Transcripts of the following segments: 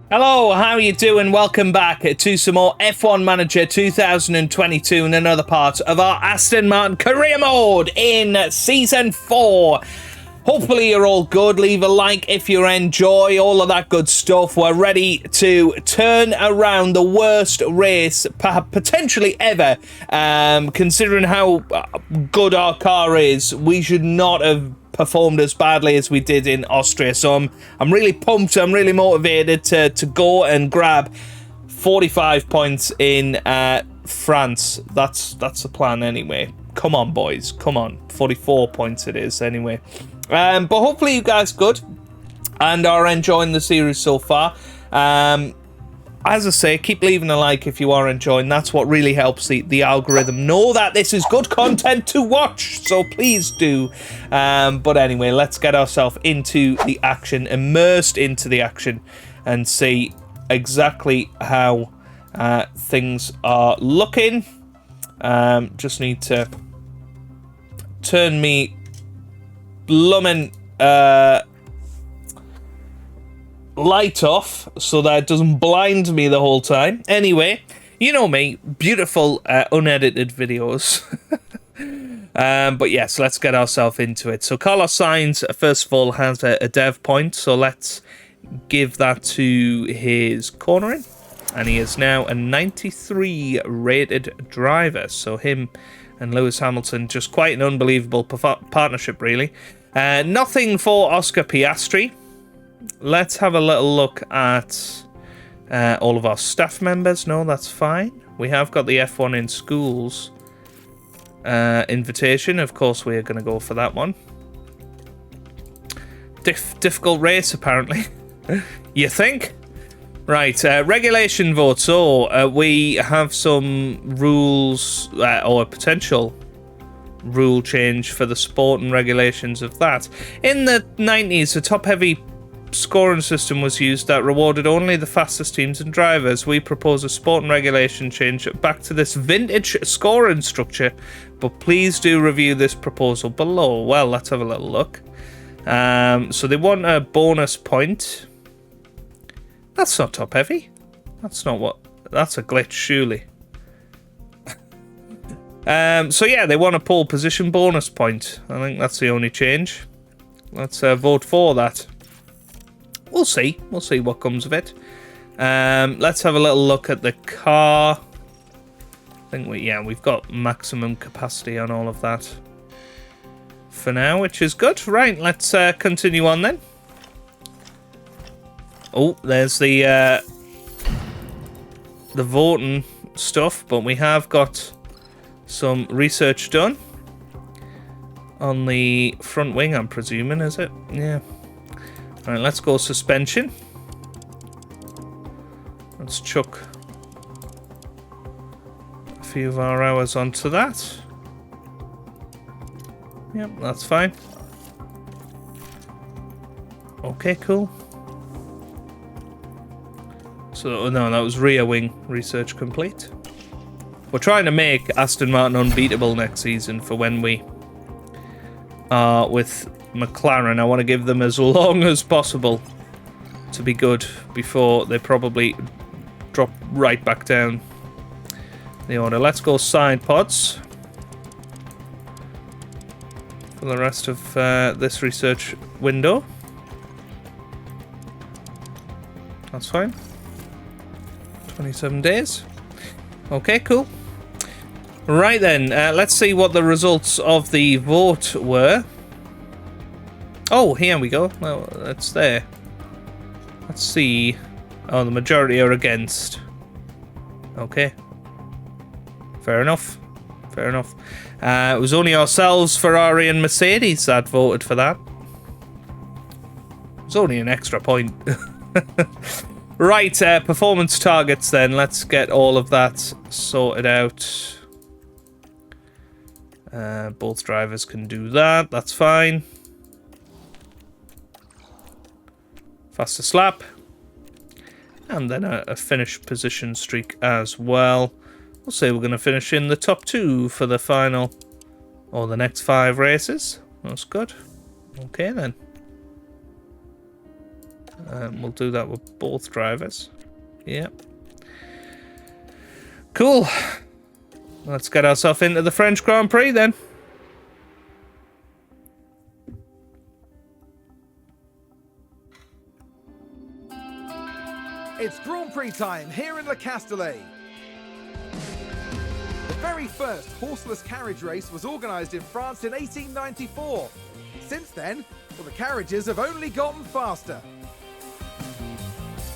Hello, how are you doing? Welcome back to some more F1 Manager 2022 and another part of our Aston Martin career mode in Season 4. Hopefully you're all good. Leave a like if you enjoy, all of that good stuff. We're ready to turn around the worst race potentially ever. Considering how good our car is, we should not have performed as badly as we did in Austria. So I'm really pumped. I'm really motivated to go and grab 45 points in France. That's the plan anyway. Come on, boys. Come on. 44 points it is anyway. But hopefully you guys good and are enjoying the series so far. As I say, keep leaving a like if you are enjoying. That's what really helps the algorithm know that this is good content to watch. So please do. But anyway, let's get ourselves into the action, immersed into the action, and see exactly how things are looking. Just need to turn me blooming light off so that it doesn't blind me the whole time. Anyway, you know me, beautiful unedited videos. But yes, let's get ourselves into it. So Carlos Sainz, first of all, has a dev point, so let's give that to his cornering, and he is now a 93 rated driver. So him and Lewis Hamilton, just quite an unbelievable partnership, really. Nothing for Oscar Piastri. Let's have a little look at all of our staff members. No, that's fine. We have got the F1 in schools invitation. Of course, we are going to go for that one. Difficult race, apparently. You think? Right, regulation vote. So we have some rules or a potential rule change for the sport and regulations of that. In the 90s, a top-heavy scoring system was used that rewarded only the fastest teams and drivers. We propose a sport and regulation change back to this vintage scoring structure, but please do review this proposal below. Well, let's have a little look. So they want a bonus point. That's not top heavy. That's not what... That's a glitch, surely. So yeah, they want a pole position bonus point. I think that's the only change. Let's vote for that. We'll see. We'll see what comes of it. Let's have a little look at the car. I think we've got maximum capacity on all of that for now, which is good. Right, let's continue on then. Oh, there's the voting stuff, but we have got some research done on the front wing, I'm presuming, is it? Yeah. All right, let's go suspension. Let's chuck a few of our hours onto that. Yep, that's fine. Okay, cool. So, no, that was rear wing research complete. We're trying to make Aston Martin unbeatable next season for when we are with McLaren. I want to give them as long as possible to be good before they probably drop right back down the order. Let's go side pods for the rest of this research window. That's fine. 27 days. Okay, cool. Right then, let's see what the results of the vote were. Oh, here we go. Well, it's there. Let's see. Oh, the majority are against. Okay. Fair enough. Fair enough. It was only ourselves, Ferrari and Mercedes that voted for that. It was only an extra point. Right, performance targets then. Let's get all of that sorted out. Both drivers can do that. That's fine. Fastest lap. And then a finish position streak as well. We'll say we're going to finish in the top 2 for the final, or the next 5 races. That's good. Okay then. We'll do that with both drivers. Yep. Cool. Let's get ourselves into the French Grand Prix then. It's Grand Prix time here in Le Castellet. The very first horseless carriage race was organised in France in 1894. Since then, well, the carriages have only gotten faster.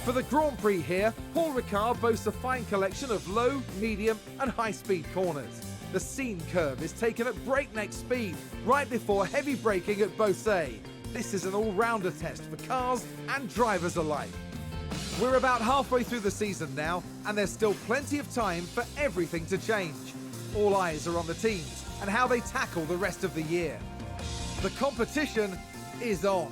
For the Grand Prix here, Paul Ricard boasts a fine collection of low, medium and high-speed corners. The scene curve is taken at breakneck speed, right before heavy braking at Beausset. This is an all-rounder test for cars and drivers alike. We're about halfway through the season now, and there's still plenty of time for everything to change. All eyes are on the teams and how they tackle the rest of the year. The competition is on.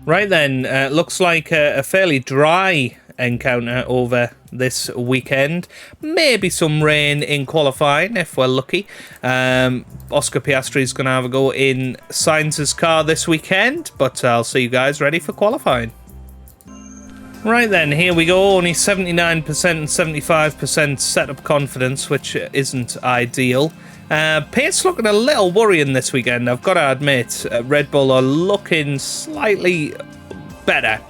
Right then, looks like a fairly dry encounter over this weekend. Maybe some rain in qualifying if we're lucky. Oscar Piastri's going to have a go in Sainz's car this weekend, but I'll see you guys ready for qualifying. Right then, here we go. Only 79% and 75% setup confidence, which isn't ideal. Pace looking a little worrying this weekend, I've got to admit. Red Bull are looking slightly better.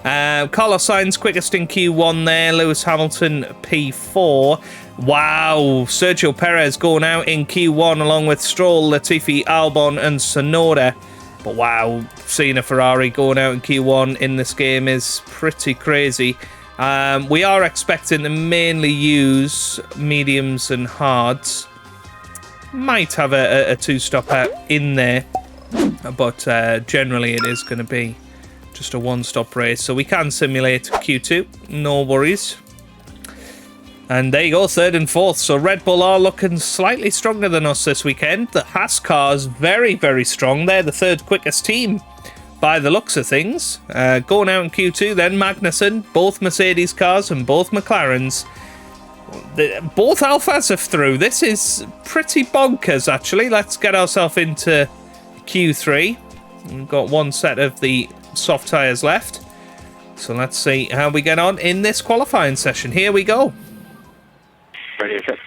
Carlos Sainz quickest in Q1 there. Lewis Hamilton P4. Wow, Sergio Perez going out in Q1 along with Stroll, Latifi, Albon and Tsunoda. But wow, seeing a Ferrari going out in Q1 in this game is pretty crazy. We are expecting to mainly use mediums and hards. Might have a two-stopper in there, but generally it is going to be just a one-stop race. So we can simulate Q2, no worries. And there you go, third and fourth. So Red Bull are looking slightly stronger than us this weekend. The Haas car is very, very strong. They're the third quickest team by the looks of things. Going out in Q2 then, Magnussen, both Mercedes cars and both McLarens. Both Alphas are through. This is pretty bonkers, actually. Let's get ourselves into Q3. We've got one set of the soft tyres left. So let's see how we get on in this qualifying session. Here we go. Ready, okay.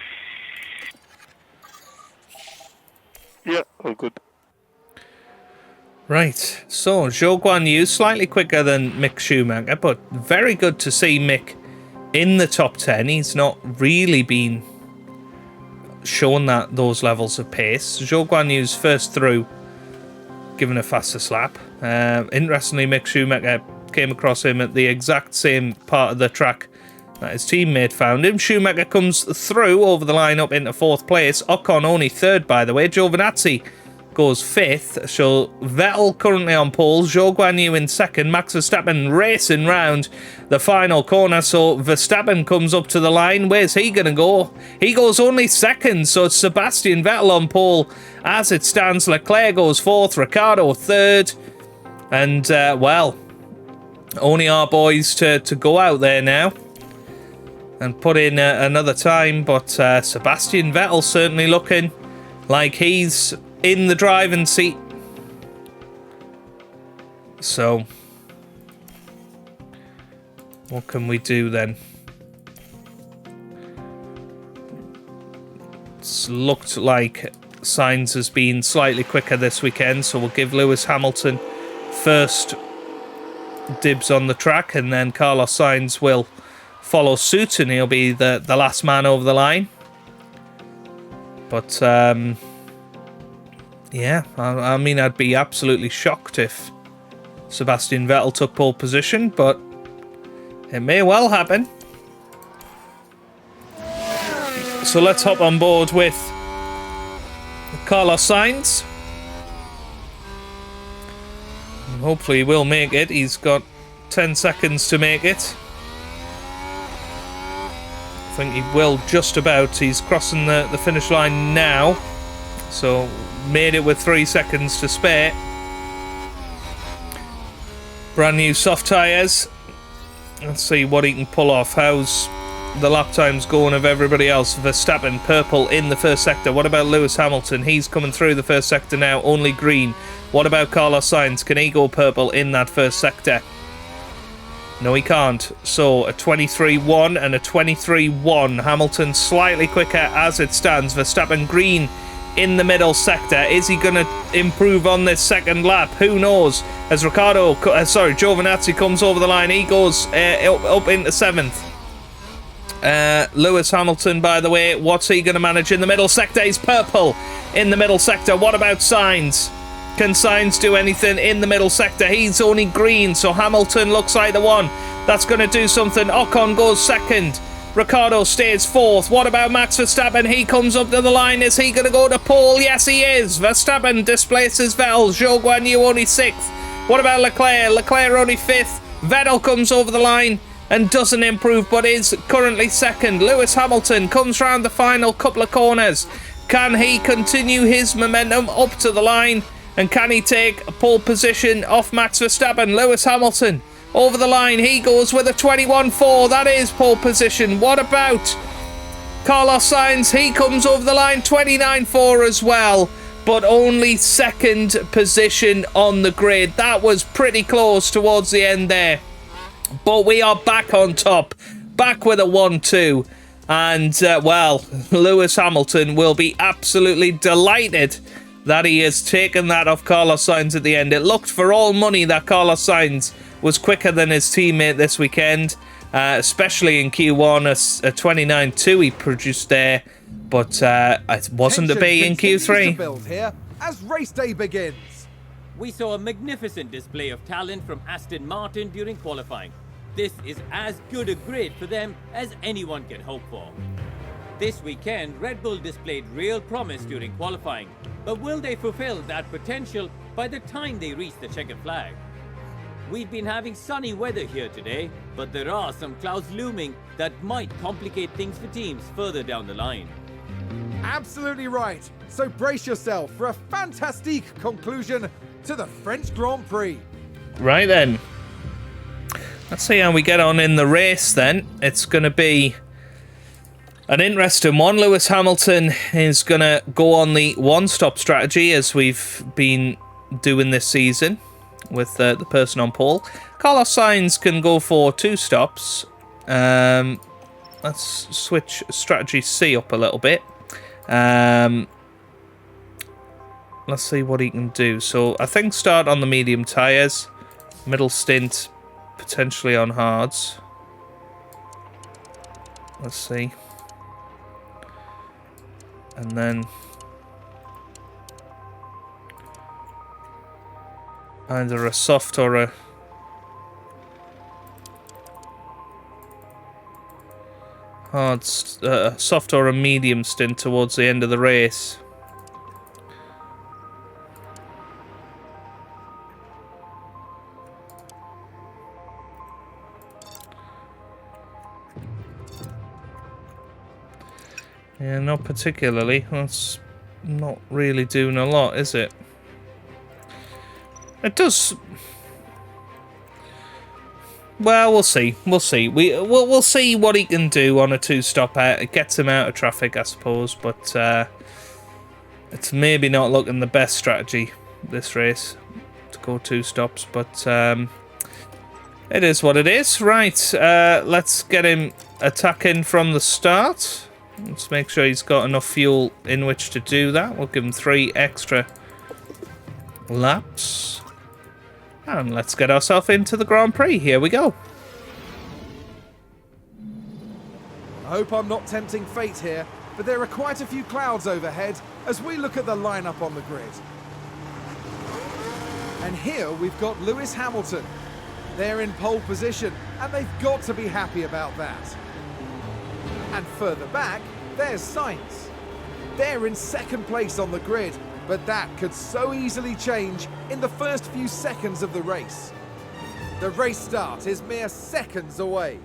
Yeah, all good. Right, so Zhou Guanyu slightly quicker than Mick Schumacher, but very good to see Mick in the top 10. He's not really been shown those levels of pace. Zhou Guanyu's first through, given a faster slap. Interestingly, Mick Schumacher came across him at the exact same part of the track that his teammate found him. Schumacher comes through over the line up into fourth place. Ocon only third, by the way. Giovinazzi goes fifth. So Vettel currently on pole. Zhou Guanyu in second. Max Verstappen racing round the final corner. So Verstappen comes up to the line. Where's he going to go? He goes only second. So it's Sebastian Vettel on pole. As it stands, Leclerc goes fourth. Ricciardo third. And, well, only our boys to go out there now and put in another time. But Sebastian Vettel certainly looking like he's in the driving seat. So what can we do then? It's looked like Sainz has been slightly quicker this weekend, so we'll give Lewis Hamilton first dibs on the track, and then Carlos Sainz will follow suit and he'll be the last man over the line. But yeah, I mean, I'd be absolutely shocked if Sebastian Vettel took pole position, but it may well happen. So let's hop on board with Carlos Sainz. And hopefully he will make it. He's got 10 seconds to make it. I think he will just about. He's crossing the finish line now. So made it with 3 seconds to spare. Brand new soft tyres. Let's see what he can pull off. How's the lap times going of everybody else. Verstappen, purple in the first sector. What about Lewis Hamilton? He's coming through the first sector now, only green. What about Carlos Sainz? Can he go purple in that first sector? No, he can't. So, a 23-1 and a 23-1. Hamilton slightly quicker as it stands. Verstappen green in the middle sector. Is he going to improve on this second lap? Who knows? As Giovinazzi comes over the line, he goes up into 7th. Lewis Hamilton, by the way, what's he going to manage in the middle sector? He's purple in the middle sector. What about Sainz? Can Sainz do anything in the middle sector? He's only green, so Hamilton looks like the one that's going to do something. Ocon goes second. Ricciardo stays 4th. What about Max Verstappen? He comes up to the line. Is he going to go to pole? Yes, he is. Verstappen displaces Vettel. Zhou Guanyu only 6th. What about Leclerc? Leclerc only 5th. Vettel comes over the line and doesn't improve, but is currently 2nd. Lewis Hamilton comes round the final couple of corners. Can he continue his momentum up to the line? And can he take a pole position off Max Verstappen? Lewis Hamilton over the line. He goes with a 21-4. That is pole position. What about Carlos Sainz? He comes over the line 29-4 as well, but only 2nd position on the grid. That was pretty close towards the end there. But we are back on top. Back with a 1-2. And, well, Lewis Hamilton will be absolutely delighted that he has taken that off Carlos Sainz at the end. It looked for all money that Carlos Sainz was quicker than his teammate this weekend, especially in Q1, a 29.2 he produced there, but it wasn't to be in Q3. Build here as race day begins. We saw a magnificent display of talent from Aston Martin during qualifying. This is as good a grid for them as anyone can hope for. This weekend, Red Bull displayed real promise during qualifying, but will they fulfill that potential by the time they reach the checkered flag? We've been having sunny weather here today, but there are some clouds looming that might complicate things for teams further down the line. Absolutely right. So brace yourself for a fantastique conclusion to the French Grand Prix. Right then. Let's see how we get on in the race then. It's going to be an interesting one. Lewis Hamilton is going to go on the one-stop strategy as we've been doing this season with the person on pole. Carlos Sainz can go for 2 stops. Let's switch strategy C up a little bit. Let's see what he can do. So I think start on the medium tyres, middle stint potentially on hards. Let's see. And then either a soft or a hard, soft or a medium stint towards the end of the race. Yeah, not particularly. That's not really doing a lot, is it? It does. Well, we'll see. We'll see. We'll see what he can do on a 2-stop. It gets him out of traffic, I suppose, but it's maybe not looking the best strategy this race to go 2 stops. But it is what it is. Right. Let's get him attacking from the start. Let's make sure he's got enough fuel in which to do that. We'll give him 3 extra laps. And let's get ourselves into the Grand Prix. Here we go. I hope I'm not tempting fate here, but there are quite a few clouds overhead as we look at the lineup on the grid. And here we've got Lewis Hamilton. They're in pole position, and they've got to be happy about that. And further back, there's Sainz. They're in 2nd place on the grid, but that could so easily change in the first few seconds of the race. The race start is mere seconds away.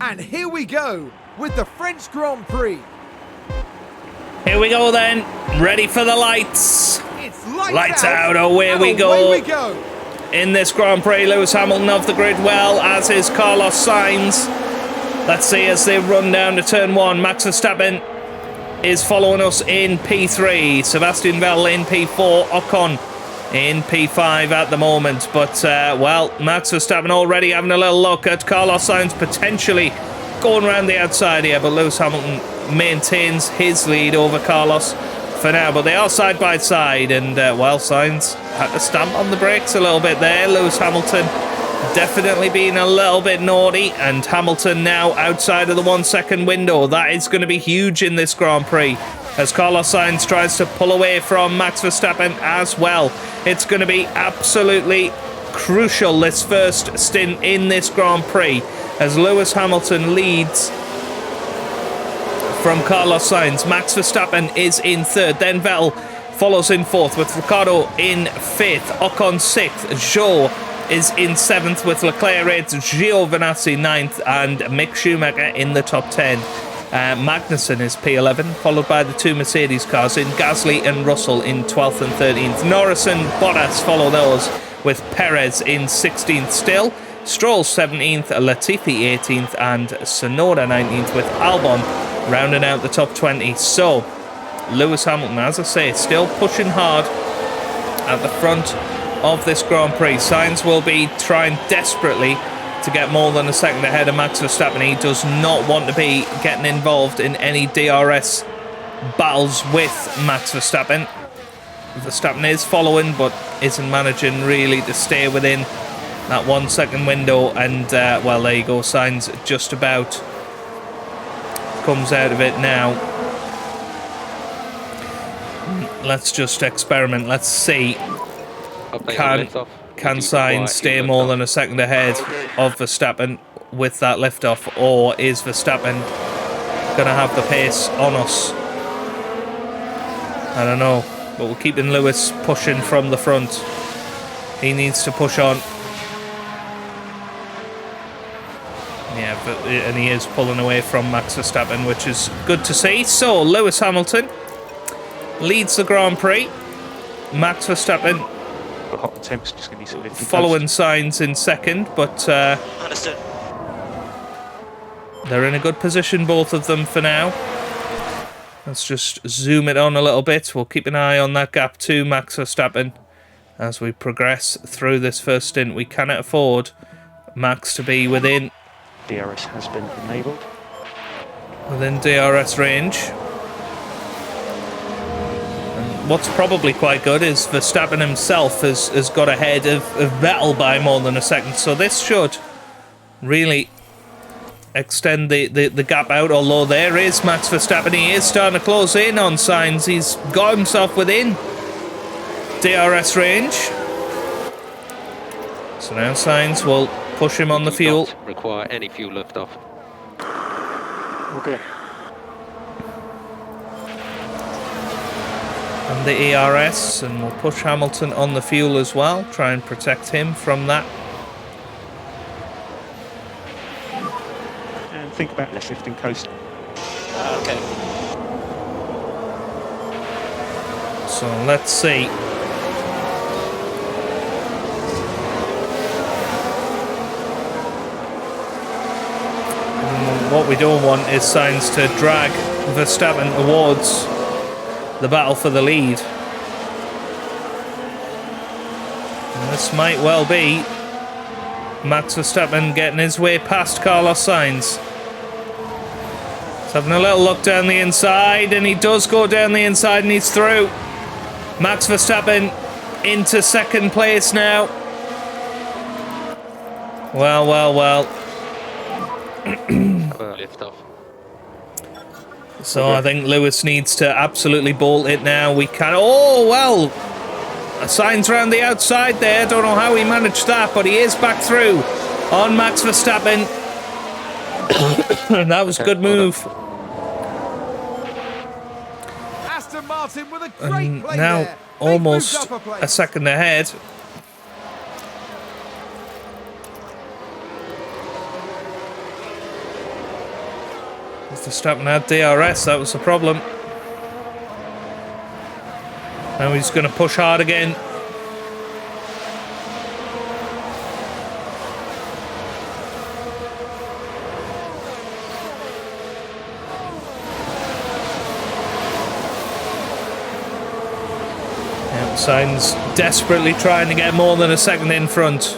And here we go with the French Grand Prix. Here we go then. Ready for the lights. It's Lights out. Away and we go. Away we go. in this Grand Prix. Lewis Hamilton off the grid well, as is Carlos Sainz. Let's see as they run down to turn 1. Max Verstappen is following us in P3. Sebastian Vettel in P4. Ocon in P5 at the moment. But, well, Max Verstappen already having a little look at Carlos Sainz potentially going around the outside here. But Lewis Hamilton maintains his lead over Carlos for now. But they are side by side. And, well, Sainz had to stamp on the brakes a little bit there. Lewis Hamilton definitely being a little bit naughty, and Hamilton now outside of the 1 second window. That is going to be huge in this Grand Prix as Carlos Sainz tries to pull away from Max Verstappen as well. It's going to be absolutely crucial, this first stint in this Grand Prix, as Lewis Hamilton leads from Carlos Sainz. Max Verstappen is in 3rd, then Vettel follows in 4th with Ricciardo in 5th, Ocon 6th, Zhou is in 7th with Leclerc 8th, Giovinazzi 9th, and Mick Schumacher in the top 10. Magnussen is P11, followed by the 2 Mercedes cars in Gasly and Russell in 12th and 13th. Norris and Bottas follow those, with Perez in 16th still. Stroll 17th, Latifi 18th, and Tsunoda 19th, with Albon rounding out the top 20. So, Lewis Hamilton, as I say, still pushing hard at the front of this Grand Prix. Sainz will be trying desperately to get more than a second ahead of Max Verstappen. He does not want to be getting involved in any DRS battles with Max Verstappen. Verstappen is following, but isn't managing really to stay within that 1 second window. And, well, there you go. Sainz just about comes out of it now. Let's just experiment. Let's see. Can Sainz stay more than a second ahead of Verstappen with that liftoff, or is Verstappen going to have the pace on us? I don't know, but we're keeping Lewis pushing from the front. He needs to push on. Yeah, and he is pulling away from Max Verstappen, which is good to see. So, Lewis Hamilton leads the Grand Prix. Max Verstappen following Sainz in 2nd, but they're in a good position, both of them, for now. Let's just zoom it on a little bit. We'll keep an eye on that gap to Max Verstappen as we progress through this first stint. We cannot afford Max to be within DRS has been enabled. Within DRS range. What's probably quite good is Verstappen himself has got ahead of Vettel by more than a second. So this should really extend the gap out. Although there is Max Verstappen. He is starting to close in on Sainz. He's got himself within DRS range. So now Sainz will push him on the fuel. Not require any fuel liftoff. Okay. And the ERS, and we'll push Hamilton on the fuel as well, try and protect him from that. And think about left lifting coast. Okay. So let's see. And what we don't want is Sainz to drag Verstappen towards the battle for the lead. And this might well be Max Verstappen getting his way past Carlos Sainz. He's having a little look down the inside, and he does go down the inside and he's through. Max Verstappen into 2nd place now. Well, well, well. Liftoff. So I think Lewis needs to absolutely bolt it now. We can. Oh, well. A Sainz round the outside there. Don't know how he managed that, but he is back through on Max Verstappen. And that was a good move. Aston Martin with a great play Now there. They've almost moved up a place. a second ahead. Verstappen had DRS, that was the problem. Now he's going to push hard again. Sainz desperately trying to get more than a second in front.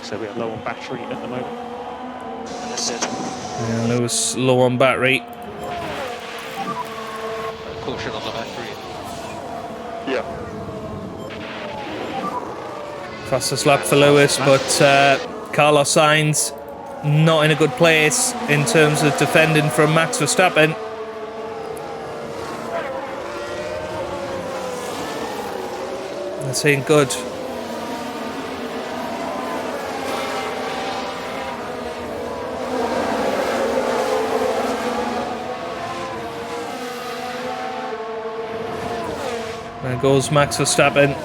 So we are low on battery at the moment. Understood. Yeah, Lewis low on battery. Caution on the battery. Yeah. Fastest lap for Lewis, but Carlos Sainz not in a good place in terms of defending from Max Verstappen. This ain't good. There goes Max Verstappen.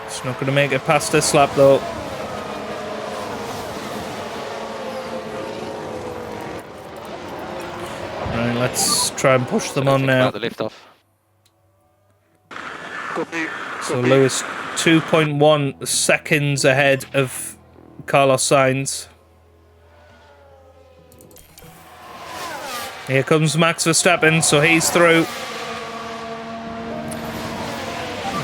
It's not going to make it past this lap though. Right, let's try and push them on now. About the lift off. So Lewis 2.1 seconds ahead of Carlos Sainz. Here comes Max Verstappen, so he's through.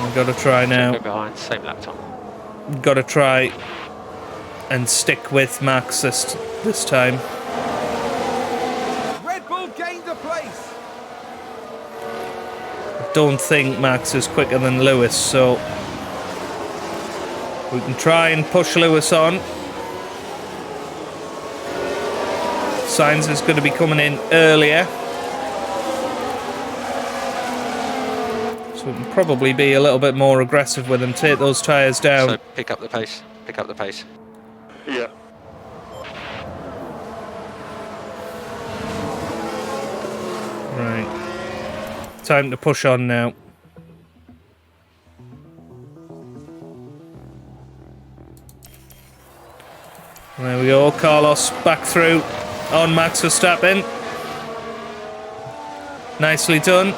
We've got to try now. Go behind, same lap time. Got to try and stick with Max this time. Red Bull gained a place. Don't think Max is quicker than Lewis, so we can try and push Lewis on. Sainz is going to be coming in earlier, so we can probably be a little bit more aggressive with him, take those tyres down. So pick up the pace. Pick up the pace. Yeah. Right, time to push on now. There we go, Carlos back through on Max Verstappen. Nicely done.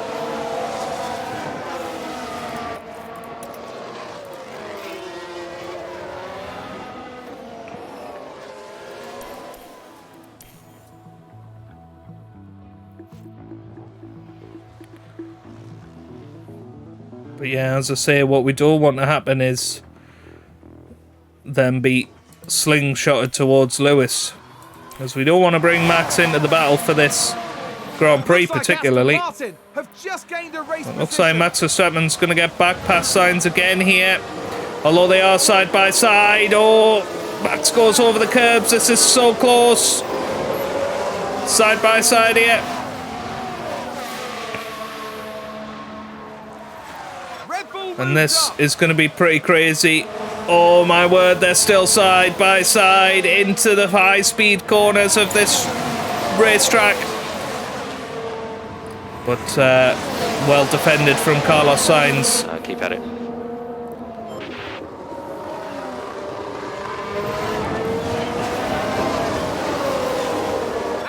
But yeah, as I say, what we don't want to happen is them be slingshotted towards Lewis, as we don't want to bring Max into the battle for this Grand Prix Looks like particularly. Aston Martin have just gained a race Looks like position. Max Verstappen's going to get back past Sainz again here, although they are side by side. Oh, Max goes over the curbs. This is so close. Side by side here. Red Bull And moved this up. is going to be pretty crazy. Oh my word, they're still side by side into the high-speed corners of this racetrack. But well defended from Carlos Sainz. Keep at it.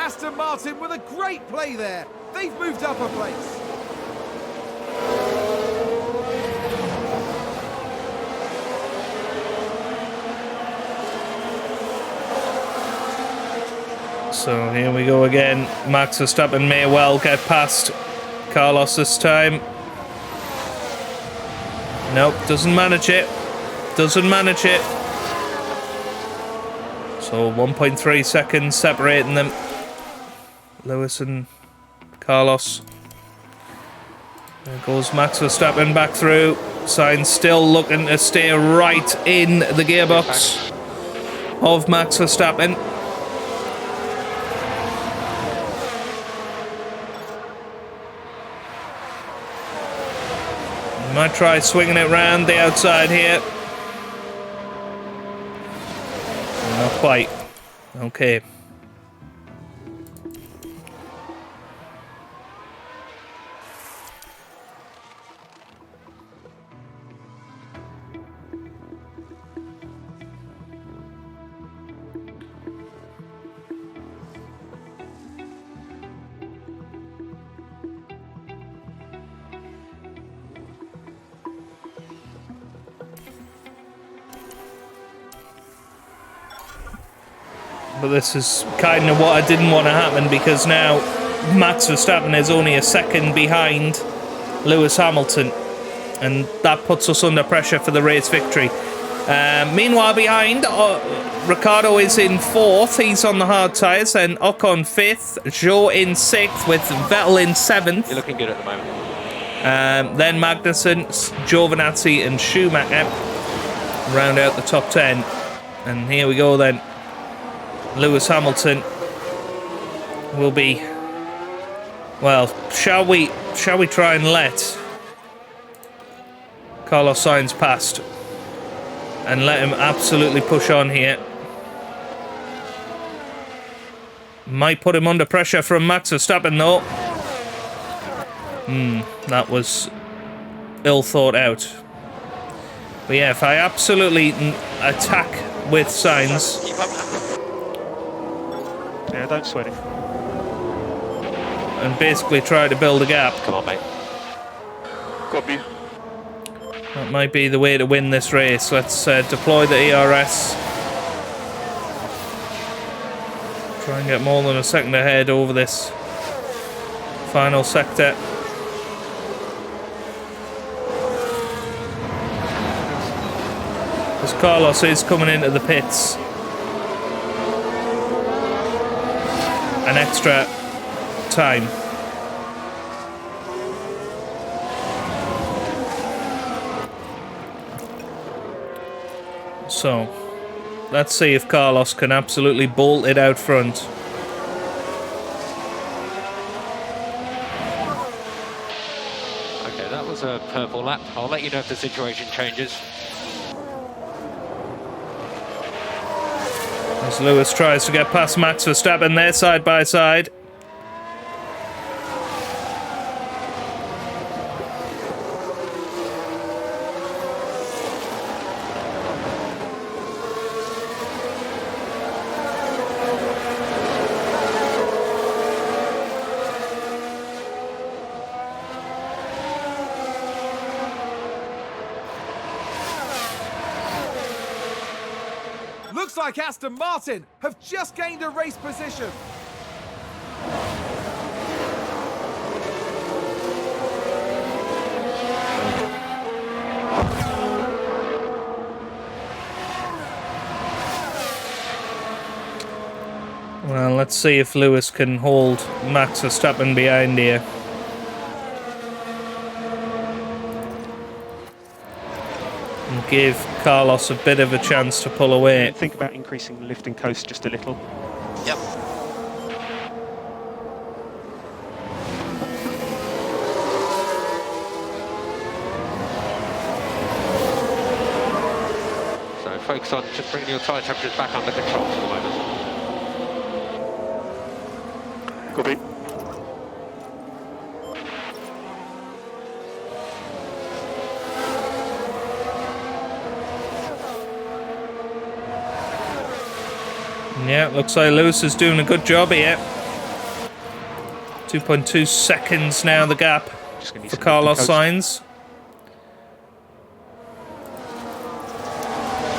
Aston Martin with a great play there. They've moved up a place. So here we go again. Max Verstappen may well get past Carlos this time. Nope, doesn't manage it. Doesn't manage it. So 1.3 seconds separating them. Lewis and Carlos. There goes Max Verstappen back through. Sainz still looking to stay right in the gearbox of Max Verstappen. Might try swinging it round the outside here. Not quite. Okay. But this is kind of what I didn't want to happen, because now Max Verstappen is only a second behind Lewis Hamilton, and that puts us under pressure for the race victory. Meanwhile, behind, Ricciardo is in 4th. He's on the hard tyres. Then Ocon 5th. Zhou in 6th with Vettel in 7th. You're looking good at the moment. Then Magnussen, Giovinazzi and Schumacher round out the top 10. And here we go then. Lewis Hamilton will be... Well, shall we try and let Carlos Sainz past and let him absolutely push on here? Might put him under pressure from Max Verstappen though. That was ill thought out. But yeah, if I absolutely attack with Sainz... Keep up. Yeah, don't sweat it. And basically try to build a gap. Come on, mate. Copy. That might be the way to win this race. Let's deploy the ERS. Try and get more than a second ahead over this final sector. As Carlos is coming into the pits. An extra time. So, let's see if Carlos can absolutely bolt it out front. Okay, that was a purple lap. I'll let you know if the situation changes. As Lewis tries to get past Max Verstappen, they're side by side. Looks like Aston Martin have just gained a race position. Well, let's see if Lewis can hold Max Verstappen behind here. And give Carlos a bit of a chance to pull away. Think about increasing the lift and coast just a little. Yep. So focus on just bringing your tyre temperatures back under control for the moment. Copy. Yeah, looks like Lewis is doing a good job here. 2.2 seconds now the gap Just gonna need for some Carlos lift and Sainz.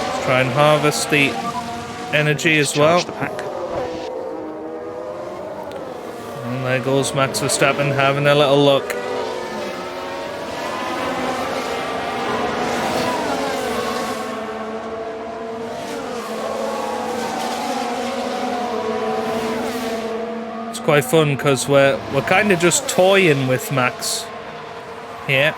Let's try and harvest the energy as coast. well. Charge the pack. And there goes Max Verstappen having a little look. It's quite fun because we're kind of just toying with Max here.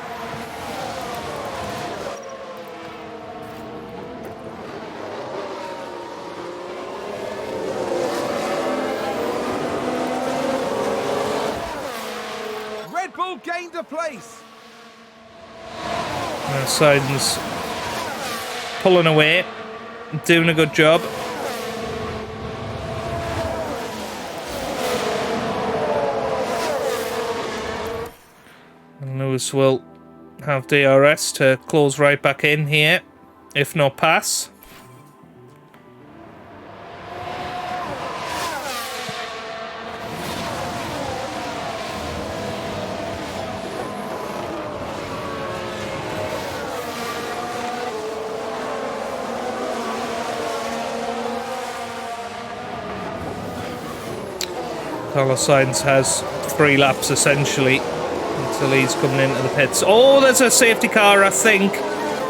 Red Bull gained a place. Sainz pulling away, doing a good job. And Lewis will have DRS to close right back in here, if not pass. Carlos Sainz has 3 laps essentially until he's coming into the pits. Oh, there's a safety car, I think.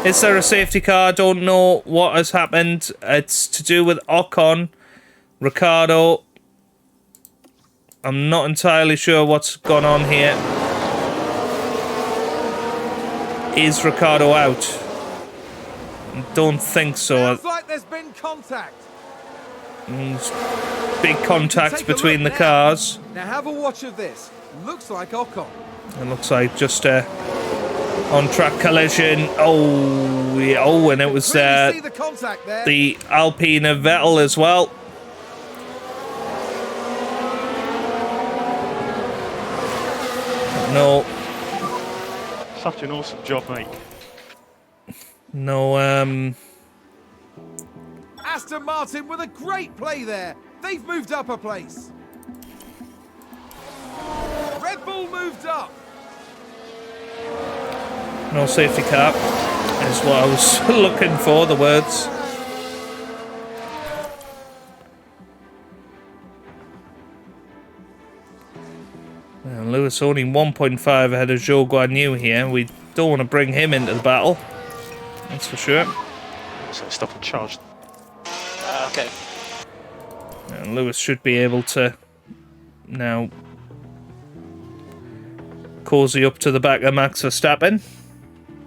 Is there a safety car? I don't know what has happened. It's to do with Ocon, Ricciardo. I'm not entirely sure what's gone on here. Is Ricciardo out? Don't think so. Sounds like there's been contact. Big contact between the cars. Now have a watch of this. Looks like Ocon. It looks like just a on-track collision. Oh, yeah. Oh, and it was See the contact there. the Alpine of Vettel as well. No. Such an awesome job, mate. No, Aston Martin with a great play there. They've moved up a place. Red Bull moved up. no safety car is what I was looking for, the words. Well, Lewis only 1.5 ahead of Zhou Guanyu here. We don't want to bring him into the battle. That's for sure. So stop and charge. Okay. And Lewis should be able to now cozy up to the back of Max Verstappen.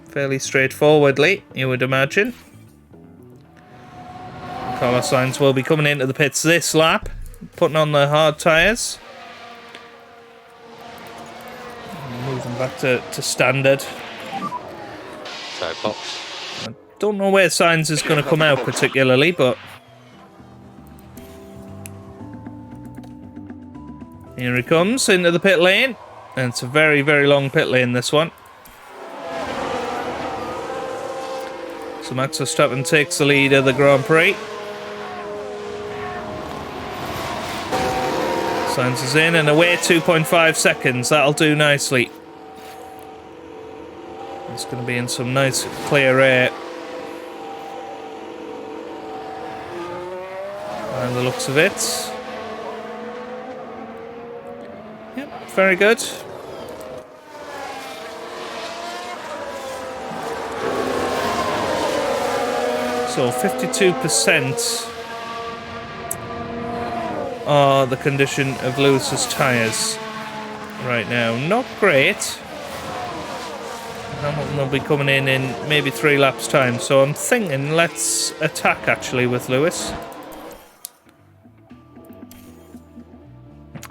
Fairly straightforwardly, you would imagine. Carlos Sainz will be coming into the pits this lap, putting on the hard tyres. Moving back to standard. So, box. Don't know where Sainz is going to come out particularly, but here he comes into the pit lane. And it's a very, very long pit lane, this one. So Max Verstappen takes the lead of the Grand Prix. Sainz is in and away, 2.5 seconds. That'll do nicely. It's going to be in some nice clear air. By the looks of it. Yep, very good. So 52% are the condition of Lewis's tyres right now. Not great. Hamilton will be coming in maybe 3 laps' time. So I'm thinking let's attack actually with Lewis.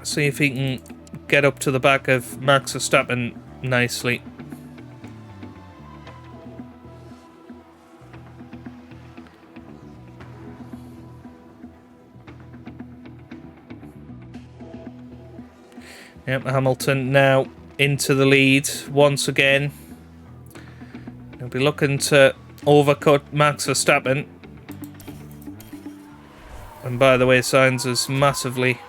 See if he can get up to the back of Max Verstappen nicely. Yep, Hamilton now into the lead once again. He'll be looking to overcut Max Verstappen. And by the way, Sainz is massively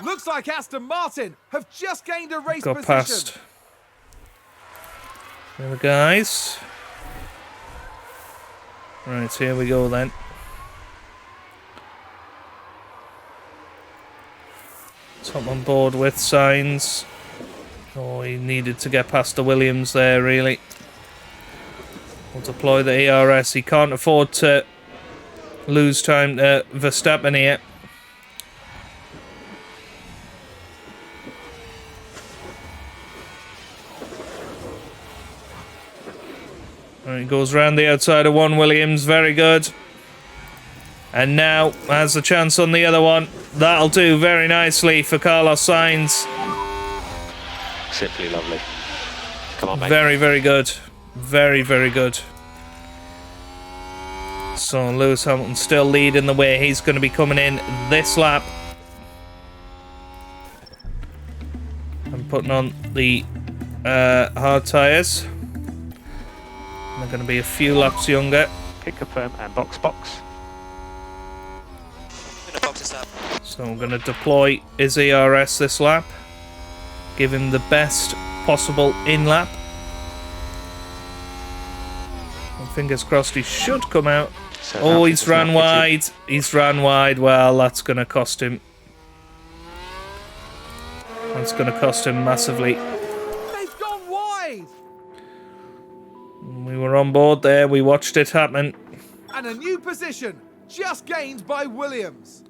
Looks like Aston Martin have just gained a race got position. past the other guys. Right, here we go then. Top on board with Sainz. Oh, he needed to get past the Williams there, really. We'll deploy the ERS. He can't afford to lose time to Verstappen here. Right, he goes round the outside of one Williams. Very good. And now has the chance on the other one. That'll do very nicely for Carlos Sainz. Simply lovely. Come on, mate. Very, very good. Very, very good. So Lewis Hamilton still leading the way. He's going to be coming in this lap. I'm putting on the hard tyres. They're going to be a few laps younger. Pit confirm and box. So I'm going to deploy his ERS this lap. Give him the best possible in-lap. And fingers crossed he should come out. So Oh, he's ran wide. He's ran wide. Well, that's going to cost him. That's going to cost him massively. They've gone wide! We were on board there. We watched it happen. And a new position, just gained by Williams.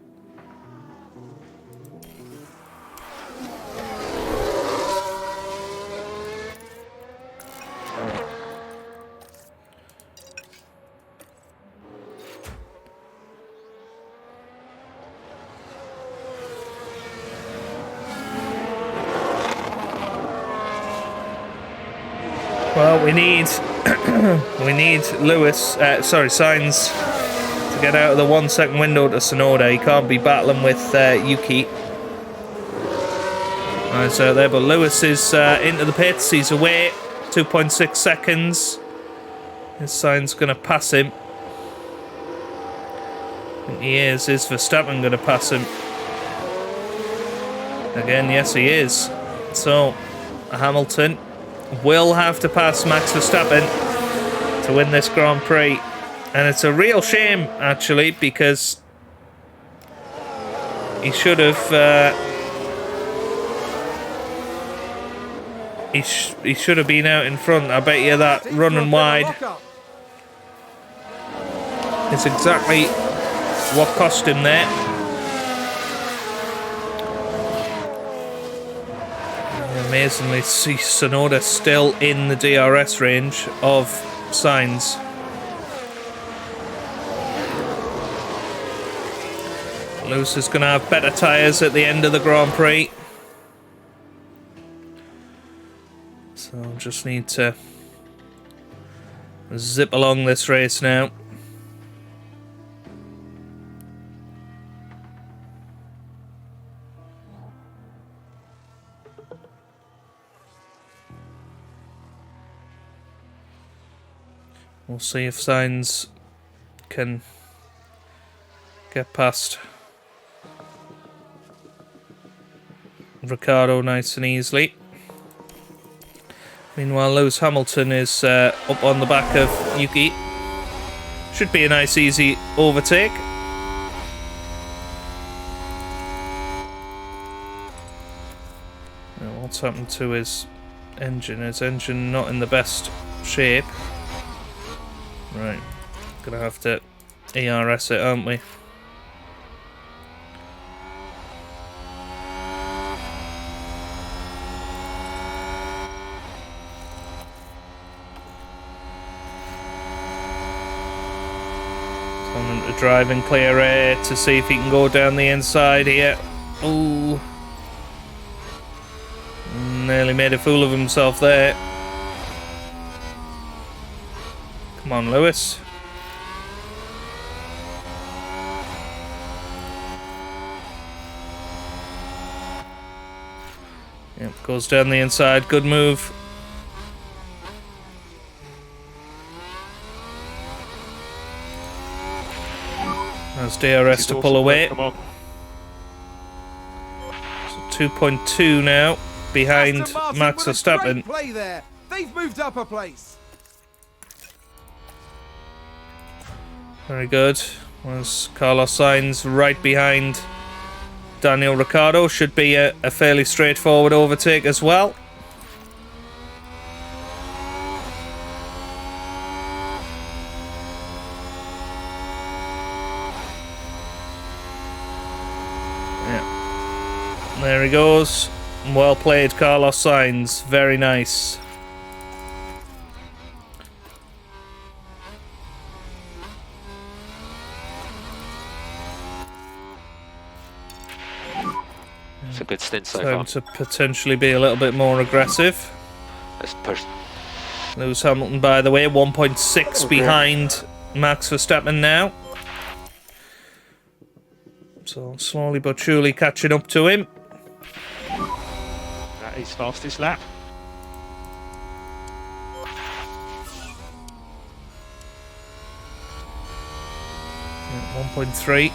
Well, we need Lewis, Sainz, to get out of the 1 second window to Tsunoda. He can't be battling with Yuki. Right, out there, but Lewis is into the pits. He's away, 2.6 seconds. His Sainz going to pass him. I think he is. Is Verstappen going to pass him? Again, yes, he is. So, Hamilton will have to pass Max Verstappen to win this Grand Prix. And it's a real shame, actually, because he should have... he should have been out in front. I bet you that running wide is exactly what cost him there. Amazingly, see Tsunoda still in the DRS range of Sainz. Lewis is going to have better tyres at the end of the Grand Prix. So just need to zip along this race now. We'll see if Sainz can get past Ricciardo nice and easily. Meanwhile, Lewis Hamilton is up on the back of Yuki. Should be a nice, easy overtake. Now, what's happened to his engine? His engine not in the best shape. Right, gonna have to ERS it, aren't we? Telling him to drive in clear air to see if he can go down the inside here. Ooh. Nearly made a fool of himself there. Come on, Lewis. Yep, goes down the inside. Good move. That's DRS to pull away. Come on. So 2.2 now behind Aston Martin Max with a great Verstappen. play there. They've moved up a place. Very good. Was Carlos Sainz right behind Daniel Ricciardo. Should be a fairly straightforward overtake as well. Yeah. There he goes. Well played, Carlos Sainz. Very nice. It's a good stint so Time far. to potentially be a little bit more aggressive. Let's push. Lewis Hamilton, by the way, 1.6 behind Max Verstappen now. So slowly but surely catching up to him. That is fastest lap. 1.3.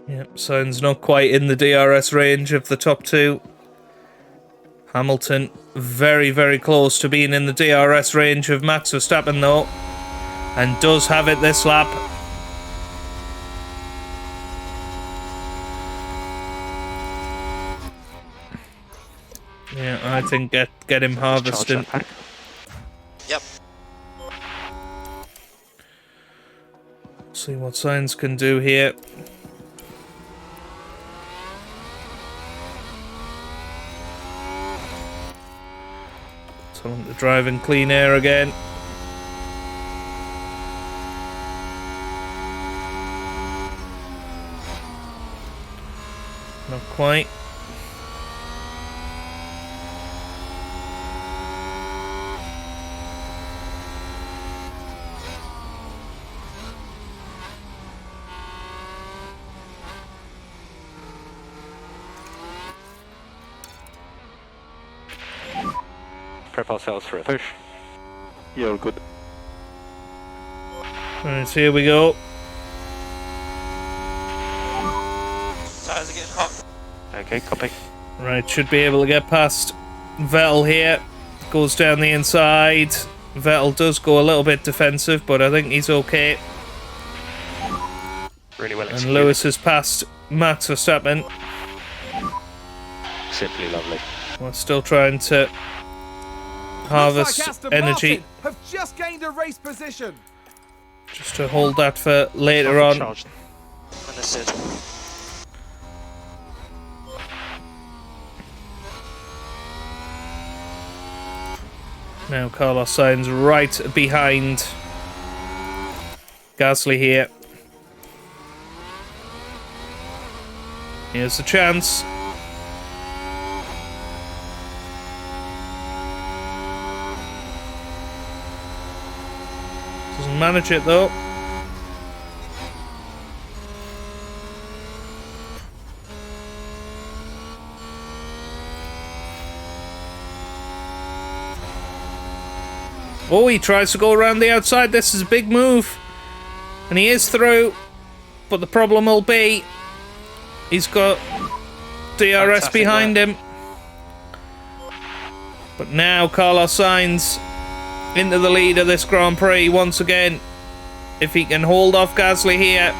Yep, Sainz not quite in the DRS range of the top two. Hamilton very, very close to being in the DRS range of Max Verstappen though, and does have it this lap. Yeah, I think get him harvesting. Yep. See what Sainz can do here. Tell him to drive in clean air again. Not quite. Prep ourselves for a push. Yeah, all good. Right, here we go. Tires are getting hot. Okay, copy. Right, should be able to get past Vettel here. Goes down the inside. Vettel does go a little bit defensive, but I think he's okay. Really well And executed. Lewis has passed Max Verstappen. Simply lovely. We're still trying to harvest Looks like Aston energy Martin have just gained a race position. just to hold that for later on. Charged. Understood. Now Carlos Sainz right behind Gasly here. Here's the chance. Doesn't manage it though. Oh, he tries to go around the outside. This is a big move. And he is through. But the problem will be he's got DRS Fantastic behind work. him. But now Carlos Sainz into the lead of this Grand Prix once again. If he can hold off Gasly here,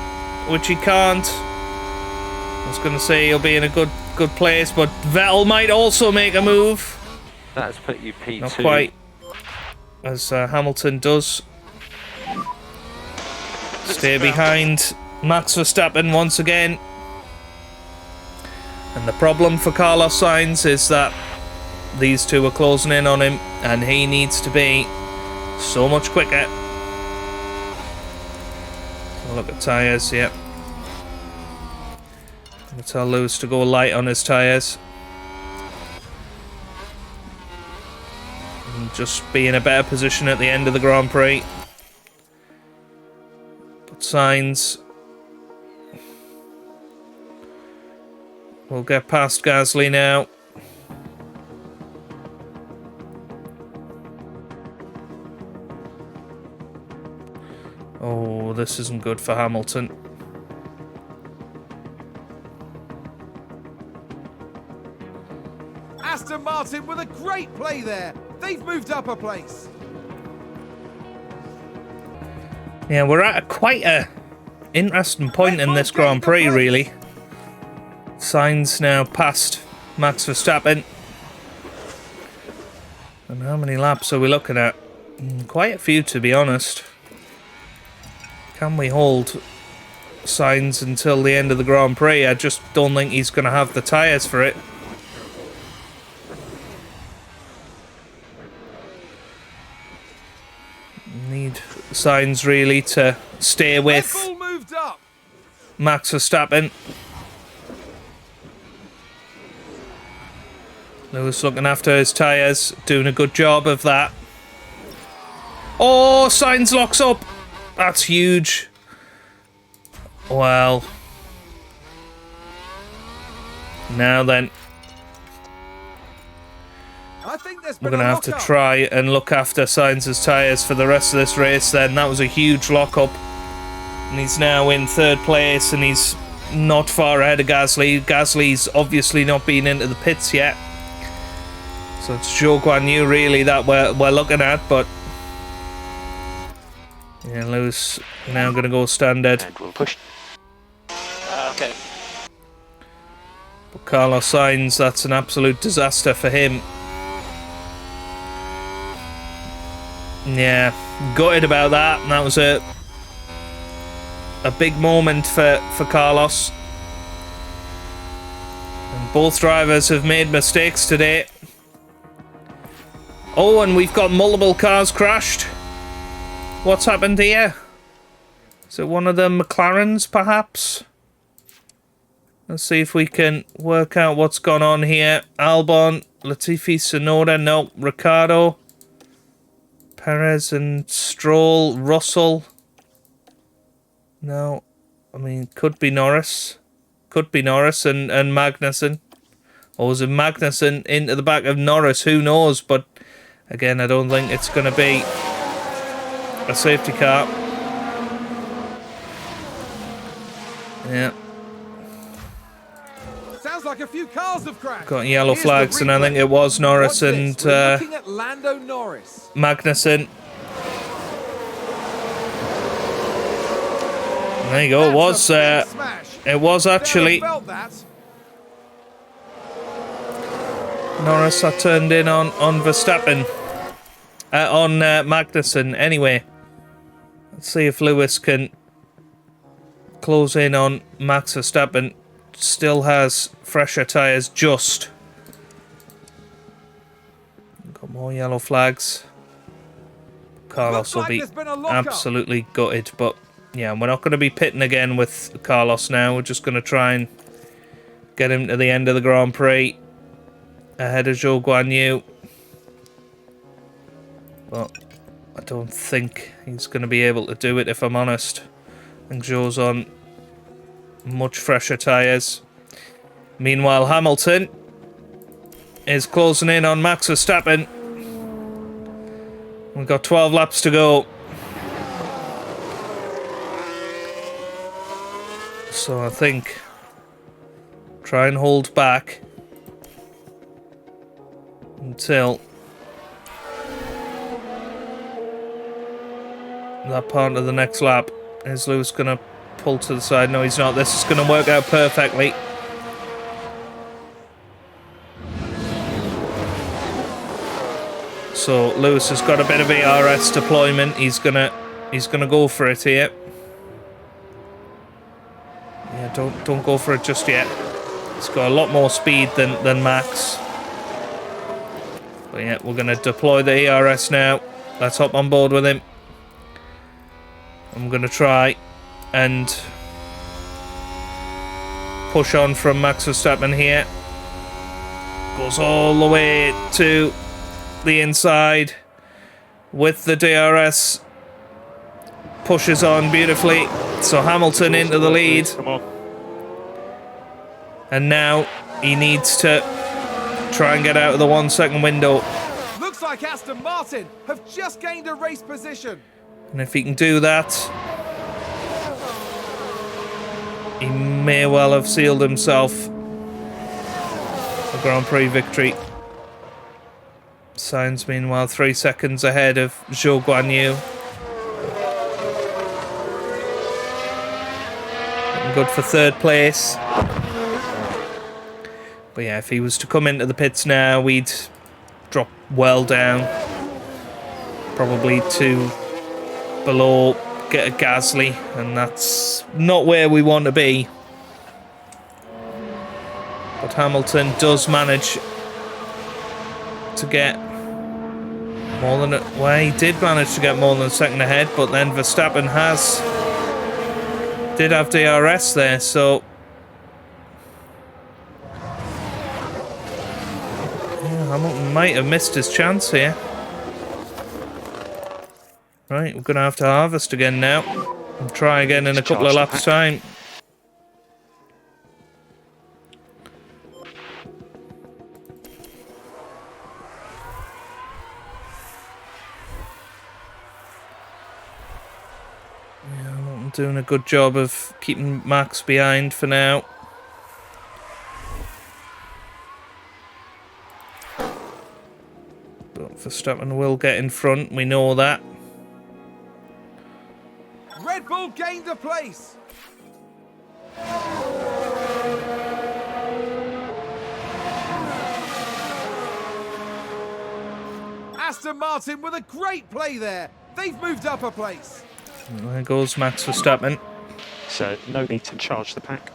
which he can't. I was going to say he'll be in a good place, but Vettel might also make a move. That has put you P2. Not quite. As Hamilton does stay behind Max Verstappen once again. And the problem for Carlos Sainz is that these two are closing in on him and he needs to be so much quicker. Look at tyres, yep. I'm going to tell Lewis to go light on his tyres. And just be in a better position at the end of the Grand Prix. But Sainz will get past Gasly now. Oh, this isn't good for Hamilton. Aston Martin with a great play there. They've moved up a place. Yeah, we're at quite a interesting point in this Grand Prix, really. Sainz now past Max Verstappen. And how many laps are we looking at? Quite a few, to be honest. Can we hold Sainz until the end of the Grand Prix? I just don't think he's going to have the tyres for it. Need Sainz really to stay Red with Bull moved up. Max Verstappen. Lewis looking after his tyres, doing a good job of that. Oh, Sainz locks up. That's huge. Well. Now then, I think there's we're been going to a have to lock-up. try and look after Sainz's tyres for the rest of this race then. That was a huge lock-up. And he's now in third place and he's not far ahead of Gasly. Gasly's obviously not been into the pits yet. So it's Zhou Guanyu really that we're looking at, but yeah, Lewis now going to go standard. And we'll push. Okay. But Carlos Sainz, that's an absolute disaster for him. Yeah, gutted about that. And that was a big moment for Carlos. And both drivers have made mistakes today. Oh, and we've got multiple cars crashed. What's happened here? Is it one of the McLarens, perhaps? Let's see if we can work out what's gone on here. Albon, Latifi, Tsunoda, no, Ricciardo, Perez and Stroll, Russell. No, I mean, could be Norris. Could be Norris and Magnussen. Or was it Magnussen into the back of Norris? Who knows? But again, I don't think it's going to be a safety car. Yeah. Sounds like a few cars have crashed. Got yellow Here's the flags, and I think it was Norris Watch and this. We're looking at Lando Norris. Magnussen. There you go. That's a big smash. It was actually Never felt that. Norris that turned in on Verstappen. On Magnussen. Anyway, let's see if Lewis can close in on Max Verstappen. Still has fresher tyres just. Got more yellow flags. Carlos will be absolutely gutted, but yeah, we're not going to be pitting again with Carlos now. We're just going to try and get him to the end of the Grand Prix ahead of Zhou Guanyu. But I don't think he's going to be able to do it, if I'm honest. I think Zhou's on much fresher tyres. Meanwhile, Hamilton is closing in on Max Verstappen. We've got 12 laps to go. So I think try and hold back until that part of the next lap. Is Lewis going to pull to the side? No, he's not. This is going to work out perfectly. So Lewis has got a bit of ARS deployment. He's gonna go for it here. Yeah, don't go for it just yet. He's got a lot more speed than Max. But yeah, we're gonna deploy the ARS now. Let's hop on board with him. I'm gonna try and push on from Max Verstappen here. Goes all the way to the inside with the DRS. Pushes on beautifully. So Hamilton into the lead. Come on. And now he needs to try and get out of the 1 second window. Looks like Aston Martin have just gained a race position. And if he can do that, he may well have sealed himself a Grand Prix victory. Sainz, meanwhile, 3 seconds ahead of Zhou Guanyu. Good for third place. But yeah, if he was to come into the pits now, we'd drop well down. Probably to below, get a Gasly, and that's not where we want to be. But Hamilton does manage to get more than well, he did manage to get more than a second ahead, but then Verstappen did have DRS there, so yeah, Hamilton might have missed his chance here. Right, we're gonna have to harvest again now and try again in a couple of laps' time. doing a good job of keeping Max behind for now. But Verstappen will get in front, we know that. Red Bull gained a place. Aston Martin with a great play there. They've moved up a place. And there goes Max Verstappen. So no need to charge the pack.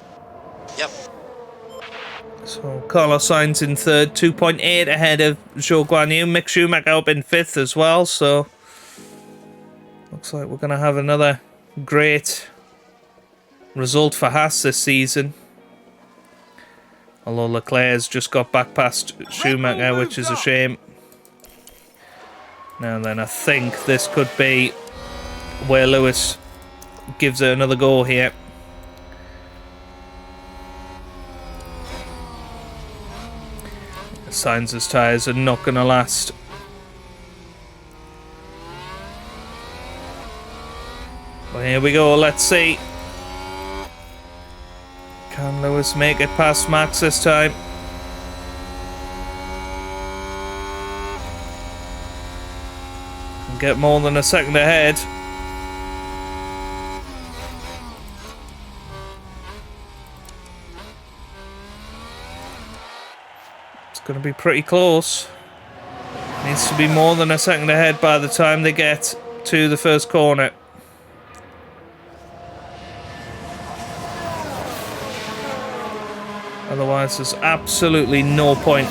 Yep. So Carlos Sainz in third, 2.8 ahead of Zhou Guanyu. Mick Schumacher up in fifth as well. So looks like we're going to have another great result for Haas this season. Although Leclerc's just got back past Schumacher, which is a shame. Now then, I think this could be where Lewis gives it another go here. Sainz's tyres are not going to last. Well, here we go, let's see. Can Lewis make it past Max this time? And get more than a second ahead. It's going to be pretty close. Needs to be more than a second ahead by the time they get to the first corner. Otherwise, there's absolutely no point.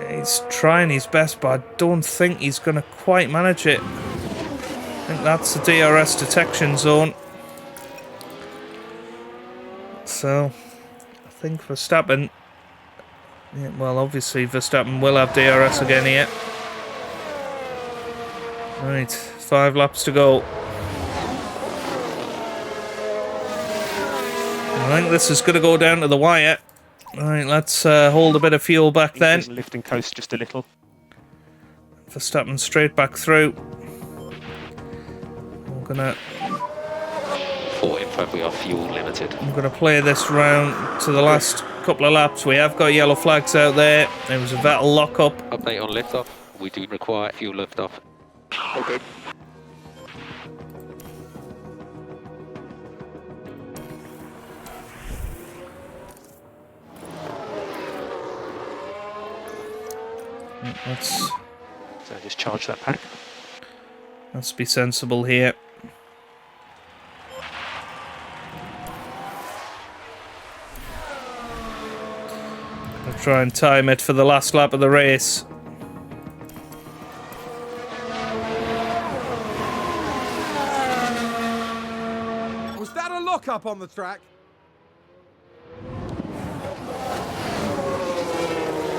He's trying his best, but I don't think he's going to quite manage it. I think that's the DRS detection zone. So, I think Verstappen... Yeah, well, obviously Verstappen will have DRS again here. Right, 5 laps to go. I think this is going to go down to the wire. Right, let's hold a bit of fuel back then. Lifting coast just a little. Verstappen straight back through. We're gonna... For info, we are fuel limited. I'm going to play this round to the last couple of laps. We have got yellow flags out there. There was a Vettel lock-up. Update on liftoff. We do require fuel liftoff. Okay. So just charge that pack. Let's be sensible here. I'll try and time it for the last lap of the race. Was that a lock-up on the track?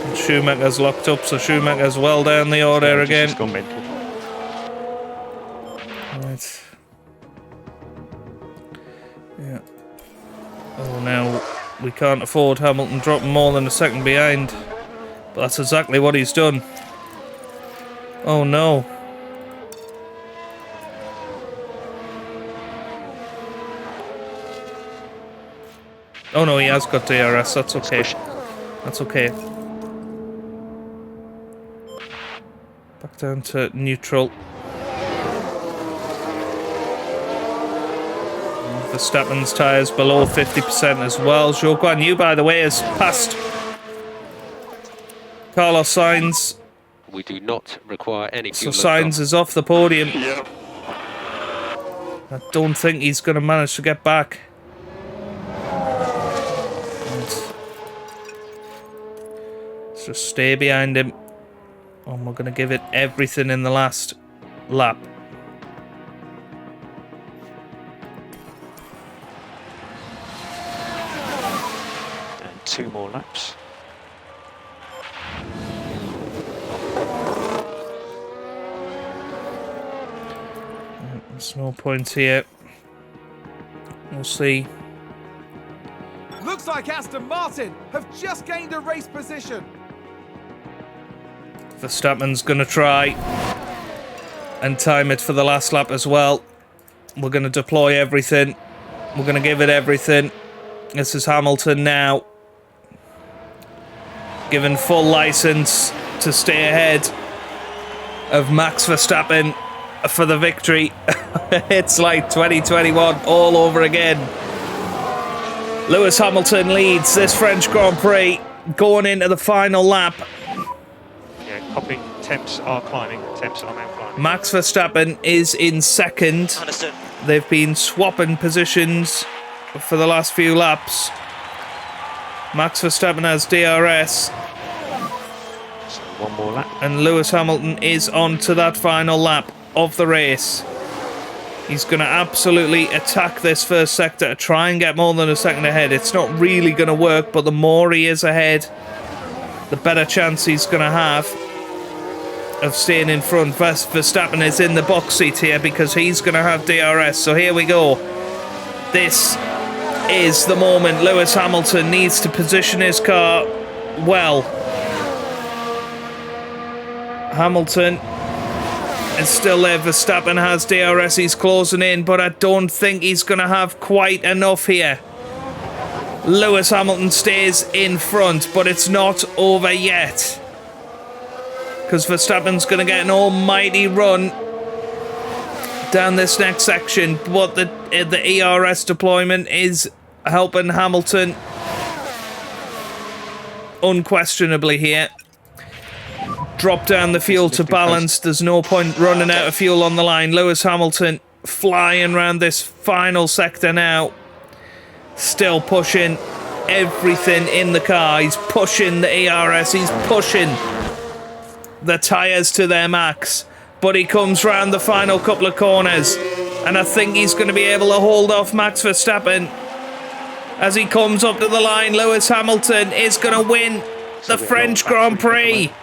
And Schumacher's locked up, so Schumacher's well down the order again. Just gone mental. Right. Yeah. Oh, now we can't afford Hamilton dropping more than a second behind. But that's exactly what he's done. Oh no. Oh no, he has got DRS, that's okay. That's okay. Back down to neutral. Verstappen's tyres below 50% as well. Zhou Guanyu, by the way, has passed Carlos Sainz. We do not require any So fuel Sainz is off the podium. Yep. I don't think he's going to manage to get back. Let's just stay behind him. And we're going to give it everything in the last lap. And 2 more laps. There's no point here. We'll see Looks like Aston Martin have just gained a race position. Verstappen's going to try and time it for the last lap as well. We're going to deploy everything. We're going to give it everything. This is Hamilton now, given full license to stay ahead of Max Verstappen for the victory. It's like 2021 all over again. Lewis Hamilton leads this French Grand Prix going into the final lap. Yeah, copy. Temps are climbing. Temps are now climbing. Max Verstappen is in second. Understood. They've been swapping positions for the last few laps. Max Verstappen has DRS. So one more lap. And Lewis Hamilton is on to that final lap of the race. He's going to absolutely attack this first sector to try and get more than a second ahead. It's not really going to work, but the more he is ahead, the better chance he's going to have of staying in front. Verstappen is in the box seat here because he's going to have DRS. So here we go. This is the moment. Lewis Hamilton needs to position his car well. Hamilton is still there. Verstappen has DRS. He's closing in, but I don't think he's going to have quite enough here. Lewis Hamilton stays in front, but it's not over yet, because Verstappen's going to get an almighty run down this next section, but the ERS deployment is helping Hamilton unquestionably here. Drop down the fuel to balance. There's no point running out of fuel on the line. Lewis Hamilton flying around this final sector now. Still pushing everything in the car. He's pushing the ERS. He's pushing the tyres to their max. But he comes round the final couple of corners. And I think he's going to be able to hold off Max Verstappen. As he comes up to the line, Lewis Hamilton is going to win the French Grand Prix.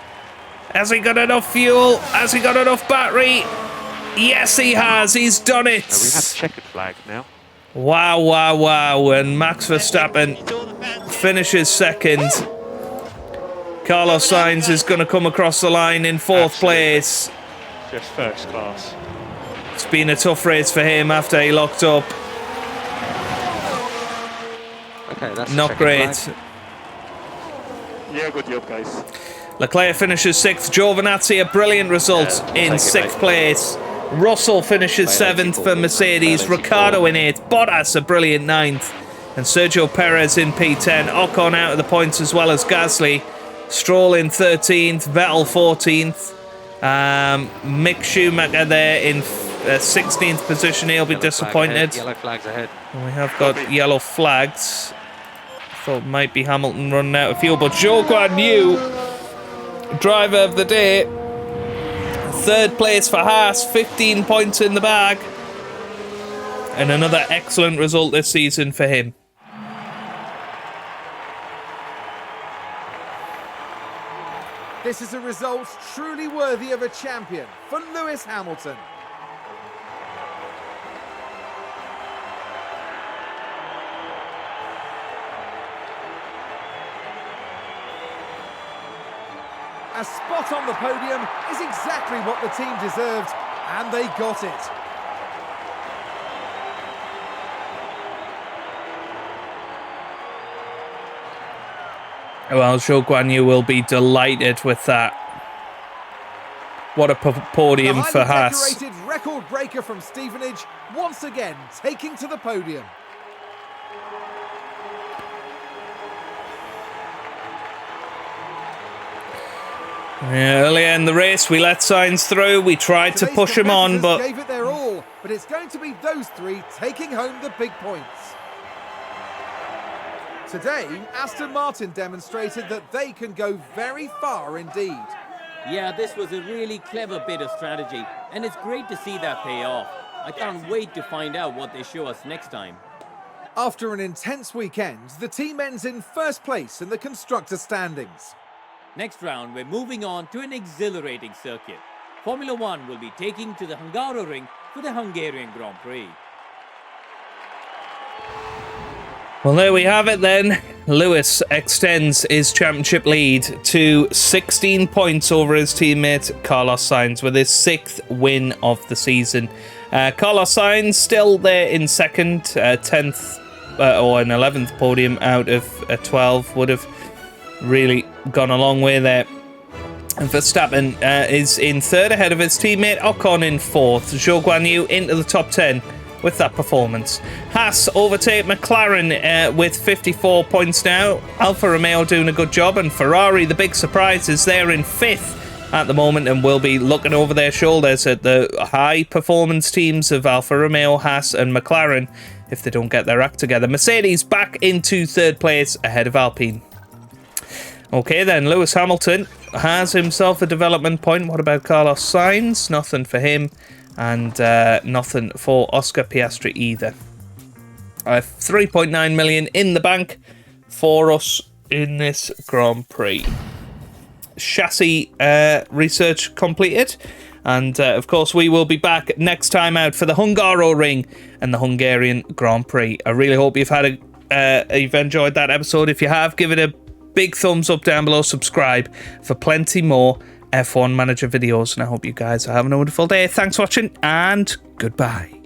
Has he got enough fuel? Has he got enough battery? Yes, he has. He's done it. So we have checkered flag now. Wow, wow, wow. And Max Verstappen finishes second. Carlos Sainz is going to come across the line in fourth place. Just first class. It's been a tough race for him after he locked up. Okay, that's Not great. flag. Yeah, good job, guys. Leclerc finishes sixth. Giovinazzi, a brilliant result in sixth place. Russell finishes seventh for Mercedes. Ricciardo in eighth. Bottas, a brilliant ninth. And Sergio Perez in P10. Ocon out of the points as well as Gasly. Stroll in 13th. Vettel 14th. Mick Schumacher there in 16th position. He'll be disappointed. Yellow flags ahead. And we have got yellow flags. Thought it might be Hamilton running out of fuel, but Zhou Guan Yu, driver of the day, third place for Haas, 15 points in the bag, and another excellent result this season for him. This is a result truly worthy of a champion for Lewis Hamilton. A spot on the podium is exactly what the team deserved, and they got it. Well, Zhou Guan Yu will be delighted with that. What a podium for Haas. The decorated record breaker from Stevenage once again taking to the podium. Yeah, earlier in the race, we let Sainz through. We tried to push him on, but gave it their all. But it's going to be those three taking home the big points. Today, Aston Martin demonstrated that they can go very far indeed. Yeah, this was a really clever bit of strategy, and it's great to see that pay off. I can't wait to find out what they show us next time. After an intense weekend, the team ends in first place in the constructor standings. Next round, we're moving on to an exhilarating circuit. Formula One will be taking to the Hungaroring for the Hungarian Grand Prix. Well, there we have it then. Lewis extends his championship lead to 16 points over his teammate Carlos Sainz with his 6th win of the season. Carlos Sainz still there in second, 10th or an 11th podium out of 12 would have really gone a long way there. And Verstappen is in third ahead of his teammate Ocon in fourth. Zhou Guanyu into the top 10 with that performance. Haas overtake McLaren with 54 points now. Alfa Romeo doing a good job, and Ferrari, the big surprise, is there in 5th at the moment and will be looking over their shoulders at the high performance teams of Alfa Romeo, Haas and McLaren if they don't get their act together. Mercedes back into 3rd place ahead of Alpine. Okay then, Lewis Hamilton has himself a development point. What about Carlos Sainz? Nothing for him. And nothing for Oscar Piastri either. 3.9 million in the bank for us in this Grand Prix. Chassis research completed. And of course, we will be back next time out for the Hungaroring and the Hungarian Grand Prix. I really hope you've enjoyed that episode. If you have, give it a big thumbs up down below. Subscribe for plenty more F1 Manager videos, and I hope you guys are having a wonderful day. Thanks for watching, and goodbye.